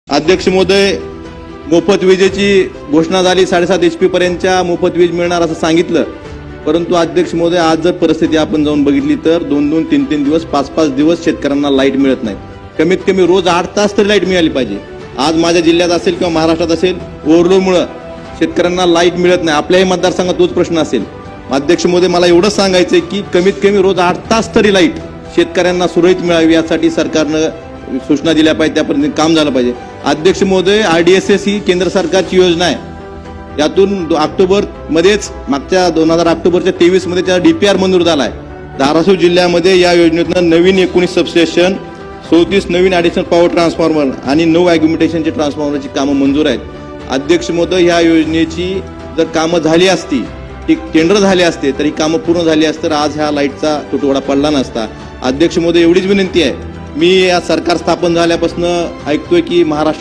अध्यक्ष महोदय, मोफत विजेची घोषणा झाली, 7.5 HP पर्यंतच्या मोफत वीज मिळणार असं सांगितलं. परंतु अध्यक्ष महोदय, आज जर परिस्थिती आपण जाऊन बघितली तर 2-2, 3-3 दिवस, 5-5 दिवस शेतकऱ्यांना लाईट मिळत नाही. कमीत कमी रोज 8 तास तरी लाईट मिळाली पाहिजे. आज माझ्या जिल्ह्यात असेल किंवा महाराष्ट्रात असेल, ओव्हरलोडमुळे शेतकऱ्यांना लाईट मिळत नाही. आपल्याही मतदारसंघात तोच प्रश्न असेल. अध्यक्ष महोदय, मला एवढंच सांगायचंय की कमीत कमी रोज 8 तास तरी लाईट शेतकऱ्यांना सुरळीत मिळावी यासाठी सरकारनं सूचना दिल्या पाहिजे, त्यापर्यंत काम झालं पाहिजे. अध्यक्ष महोदय, RDSS ही केंद्र सरकारची योजना आहे. यातून ऑक्टोबर मध्येच, मागच्या 2000 ऑक्टोबरच्या 23 मध्ये त्याचा DPR मंजूर झाला आहे. धाराशिव जिल्ह्यामध्ये या योजनेतून नवीन 19 सबस्टेशन, 34 नवीन ऍडिशनल पॉवर ट्रान्सफॉर्मर आणि 9 ॲग्युमिटेशनचे ट्रान्सफॉर्मरची कामं मंजूर आहेत. अध्यक्ष महोदय, या योजनेची जर कामं झाली असती, टेंडर झाले असते, तर ही कामं पूर्ण झाली असती, तर आज ह्या लाईटचा तुटवडा पडला नसता. अध्यक्ष महोदय, एवढीच विनंती आहे. मी या सरकार स्थापन झाल्यापासून ऐकतोय की महाराष्ट्र